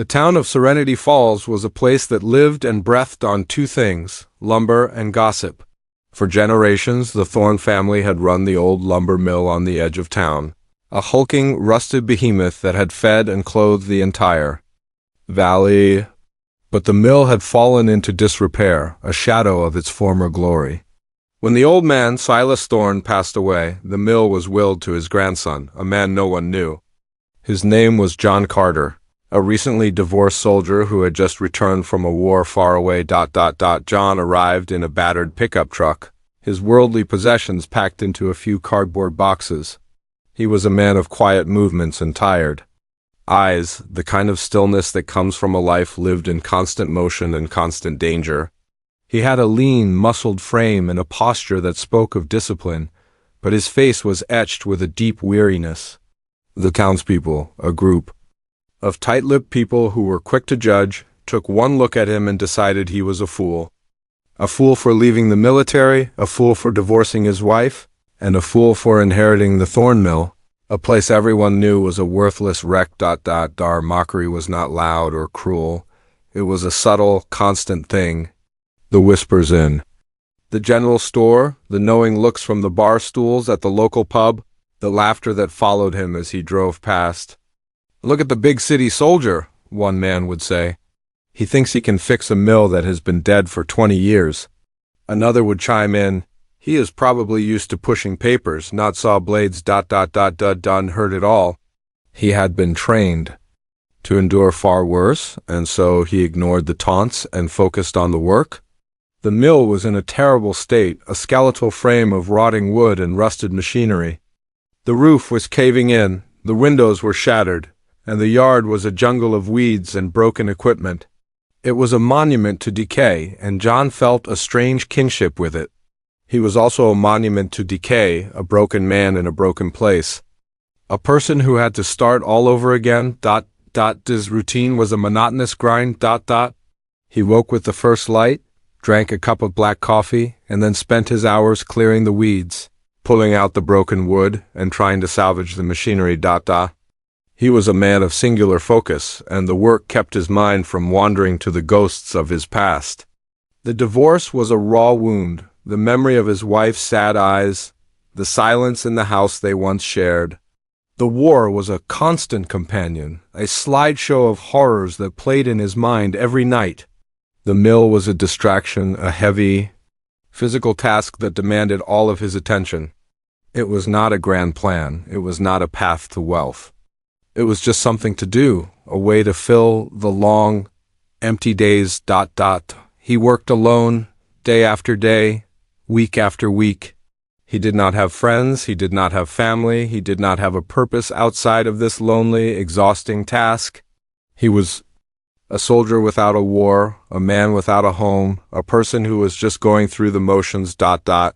The town of Serenity Falls was a place that lived and breathed on two things, lumber and gossip. For generations, the Thorne family had run the old lumber mill on the edge of town, a hulking, rusted behemoth that had fed and clothed the entire valley. But the mill had fallen into disrepair, a shadow of its former glory. When the old man, Silas Thorne, passed away, the mill was willed to his grandson, a man no one knew. His name was John Carter, a recently divorced soldier who had just returned from a war far away. John arrived in a battered pickup truck, his worldly possessions packed into a few cardboard boxes. He was a man of quiet movements and tired eyes, the kind of stillness that comes from a life lived in constant motion and constant danger. He had a lean, muscled frame and a posture that spoke of discipline, but his face was etched with a deep weariness. The townspeople, a group of tight-lipped people who were quick to judge, took one look at him and decided he was a fool. A fool for leaving the military, a fool for divorcing his wife, and a fool for inheriting the Thorne mill, a place everyone knew was a worthless wreck. Our mockery was not loud or cruel. It was a subtle, constant thing. The whispers in the general store, the knowing looks from the bar stools at the local pub, the laughter that followed him as he drove past. "Look at the big city soldier," one man would say. "He thinks he can fix a mill that has been dead for 20 years. Another would chime in, "He is probably used to pushing papers, not saw blades. Dunn heard it all. He had been trained to endure far worse, and so he ignored the taunts and focused on the work." The mill was in a terrible state, a skeletal frame of rotting wood and rusted machinery. The roof was caving in, the windows were shattered, and the yard was a jungle of weeds and broken equipment. It was a monument to decay, and John felt a strange kinship with it. He was also a monument to decay, a broken man in a broken place. A person who had to start all over again. His routine was a monotonous grind. He woke with the first light, drank a cup of black coffee, and then spent his hours clearing the weeds, pulling out the broken wood, and trying to salvage the machinery. He was a man of singular focus, and the work kept his mind from wandering to the ghosts of his past. The divorce was a raw wound, the memory of his wife's sad eyes, the silence in the house they once shared. The war was a constant companion, a slideshow of horrors that played in his mind every night. The mill was a distraction, a heavy, physical task that demanded all of his attention. It was not a grand plan, it was not a path to wealth. It was just something to do, a way to fill the long, empty days. He worked alone, day after day, week after week. He did not have friends, he did not have family, he did not have a purpose outside of this lonely, exhausting task. He was a soldier without a war, a man without a home, a person who was just going through the motions. The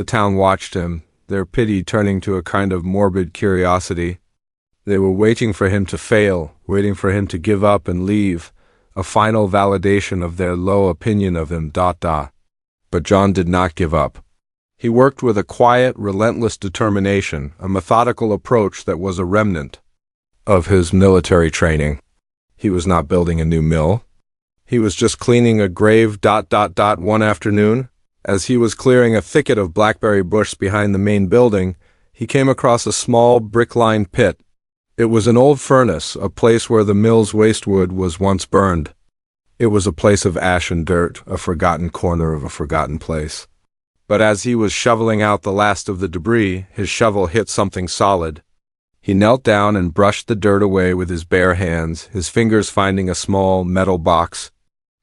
town watched him, their pity turning to a kind of morbid curiosity. They were waiting for him to fail, waiting for him to give up and leave, a final validation of their low opinion of him. But John did not give up. He worked with a quiet, relentless determination, a methodical approach that was a remnant of his military training. He was not building a new mill. He was just cleaning a grave. One afternoon, as he was clearing a thicket of blackberry bush behind the main building, he came across a small, brick-lined pit. It was an old furnace, a place where the mill's waste wood was once burned. It was a place of ash and dirt, a forgotten corner of a forgotten place. But as he was shoveling out the last of the debris, his shovel hit something solid. He knelt down and brushed the dirt away with his bare hands, his fingers finding a small metal box.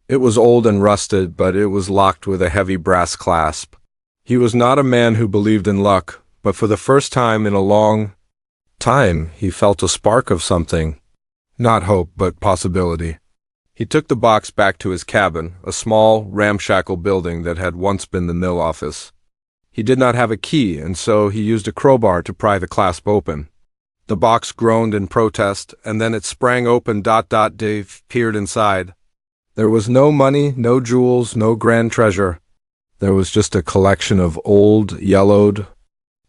It was old and rusted, but it was locked with a heavy brass clasp. He was not a man who believed in luck, but for the first time in a long time, he felt a spark of something. Not hope, but possibility. He took the box back to his cabin, a small, ramshackle building that had once been the mill office. He did not have a key, and so he used a crowbar to pry the clasp open. The box groaned in protest, and then it sprang open. Dave peered inside. There was no money, no jewels, no grand treasure. There was just a collection of old, yellowed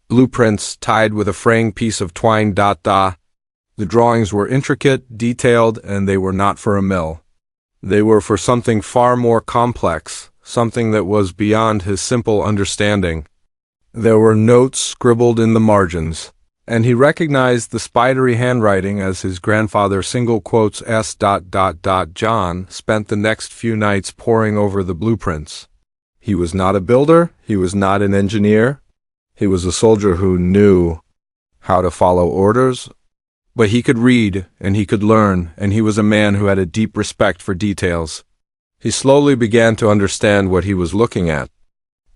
blueprints tied with a fraying piece of twine. The drawings were intricate, detailed, and they were not for a mill. They were for something far more complex, something that was beyond his simple understanding. There were notes scribbled in the margins, and he recognized the spidery handwriting as his grandfather single quotes S. John spent the next few nights poring over the blueprints. He was not a builder, he was not an engineer, he was a soldier who knew how to follow orders, but he could read and he could learn, and he was a man who had a deep respect for details. He slowly began to understand what he was looking at.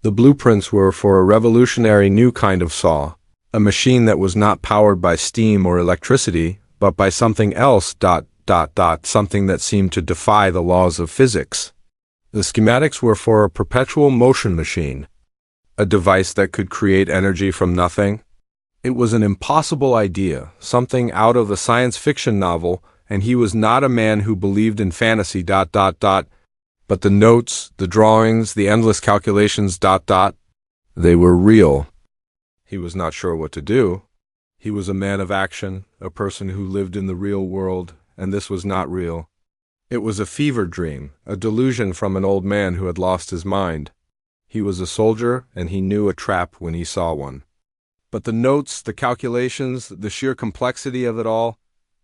The blueprints were for a revolutionary new kind of saw, a machine that was not powered by steam or electricity, but by something else, something that seemed to defy the laws of physics. The schematics were for a perpetual motion machine, a device that could create energy from nothing. It was an impossible idea, something out of a science fiction novel, and he was not a man who believed in fantasy, but the notes, the drawings, the endless calculations, they were real. He was not sure what to do. He was a man of action, a person who lived in the real world, and this was not real. It was a fever dream, a delusion from an old man who had lost his mind. He was a soldier, and he knew a trap when he saw one. But the notes, the calculations, the sheer complexity of it all,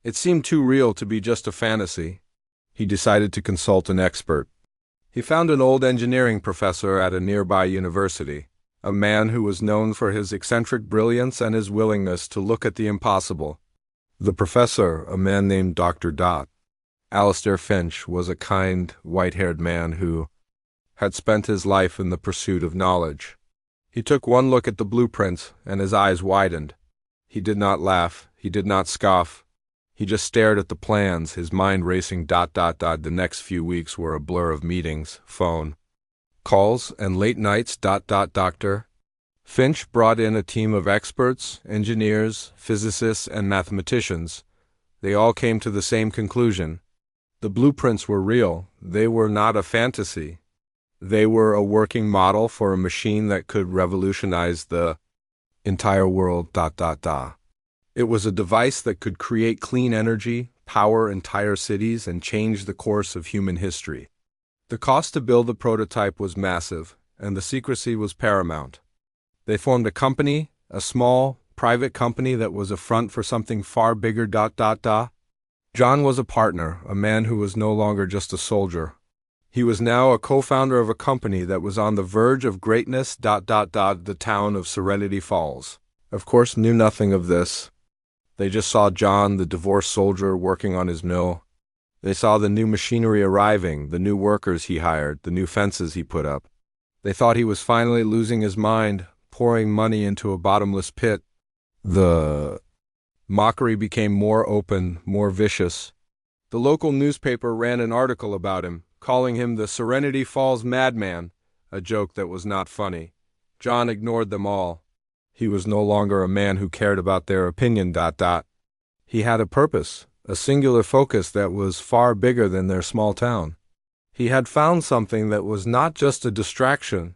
it seemed too real to be just a fantasy. He decided to consult an expert. He found an old engineering professor at a nearby university, a man who was known for his eccentric brilliance and his willingness to look at the impossible. The professor, a man named Dr. Alistair Finch, was a kind, white-haired man who had spent his life in the pursuit of knowledge. He took one look at the blueprints, and his eyes widened. He did not laugh, he did not scoff. He just stared at the plans, his mind racing. The next few weeks were a blur of meetings, phone calls, and late nights. Dr. Finch brought in a team of experts, engineers, physicists, and mathematicians. They all came to the same conclusion. The blueprints were real. They were not a fantasy. They were a working model for a machine that could revolutionize the entire world. It was a device that could create clean energy, power entire cities, and change the course of human history. The cost to build the prototype was massive, and the secrecy was paramount. They formed a company, a small, private company that was a front for something far bigger. John was a partner, a man who was no longer just a soldier. He was now a co-founder of a company that was on the verge of greatness. The town of Serenity Falls, of course, knew nothing of this. They just saw John, the divorced soldier, working on his mill. They saw the new machinery arriving, the new workers he hired, the new fences he put up. They thought he was finally losing his mind, pouring money into a bottomless pit. The mockery became more open, more vicious. The local newspaper ran an article about him, calling him the Serenity Falls madman, a joke that was not funny. John ignored them all. He was no longer a man who cared about their opinion. He had a purpose, a singular focus that was far bigger than their small town. He had found something that was not just a distraction.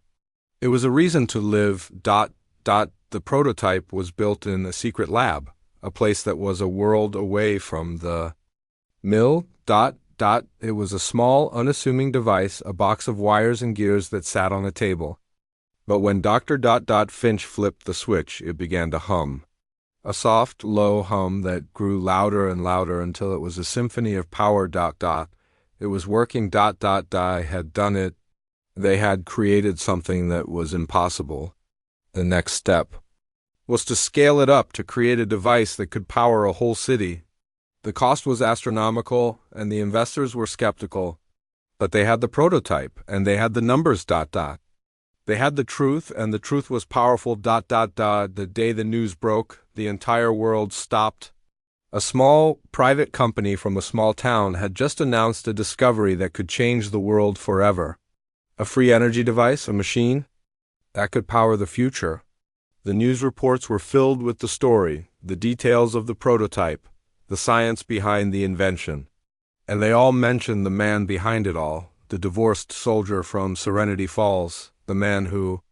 It was a reason to live. The prototype was built in a secret lab, a place that was a world away from the mill. It was a small, unassuming device, a box of wires and gears that sat on a table. But when Dr. Finch flipped the switch, it began to hum. A soft, low hum that grew louder and louder until it was a symphony of power. It was working. Had done it. They had created something that was impossible. The next step was to scale it up, to create a device that could power a whole city. The cost was astronomical, and the investors were skeptical. But they had the prototype, and they had the numbers. They had the truth, and the truth was powerful. The day the news broke, the entire world stopped. A small, private company from a small town had just announced a discovery that could change the world forever. A free energy device, a machine, that could power the future. The news reports were filled with the story, the details of the prototype, the science behind the invention. And they all mentioned the man behind it all, the divorced soldier from Serenity Falls, the man who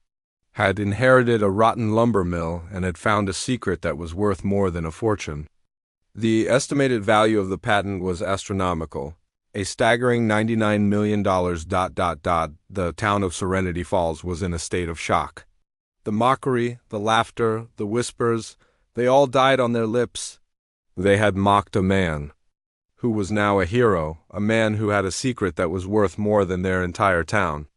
had inherited a rotten lumber mill and had found a secret that was worth more than a fortune. The estimated value of the patent was astronomical, a staggering $99 million. The town of Serenity Falls was in a state of shock. The mockery, the laughter, the whispers, they all died on their lips. They had mocked a man who was now a hero, a man who had a secret that was worth more than their entire town.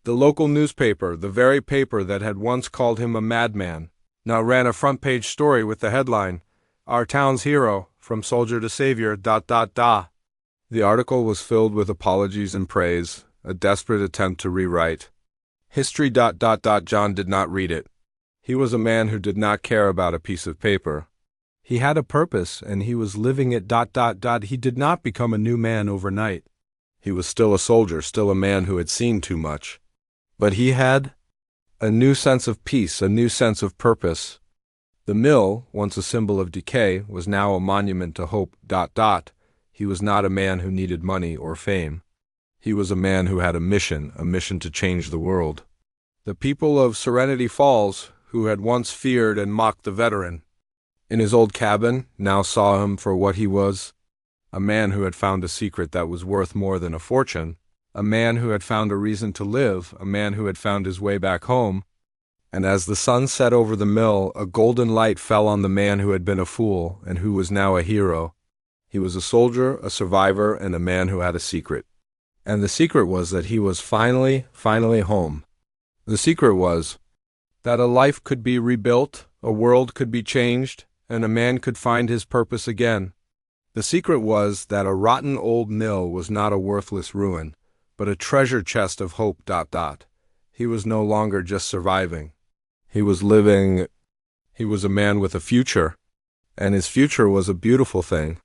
The local newspaper, the very paper that had once called him a madman, now ran a front-page story with the headline, "Our town's hero, from soldier to savior, ... The article was filled with apologies and praise, a desperate attempt to rewrite history. John did not read it. He was a man who did not care about a piece of paper. He had a purpose, and he was living it. He did not become a new man overnight. He was still a soldier, still a man who had seen too much. But he had a new sense of peace, a new sense of purpose. The mill, once a symbol of decay, was now a monument to hope. He was not a man who needed money or fame. He was a man who had a mission to change the world. The people of Serenity Falls, who had once feared and mocked the veteran in his old cabin, now saw him for what he was, a man who had found a secret that was worth more than a fortune, a man who had found a reason to live, a man who had found his way back home. And as the sun set over the mill, a golden light fell on the man who had been a fool and who was now a hero. He was a soldier, a survivor, and a man who had a secret. And the secret was that he was finally home. The secret was that a life could be rebuilt, a world could be changed, and a man could find his purpose again. The secret was that a rotten old mill was not a worthless ruin, but a treasure chest of hope. He was no longer just surviving. He was living. He was a man with a future, and his future was a beautiful thing.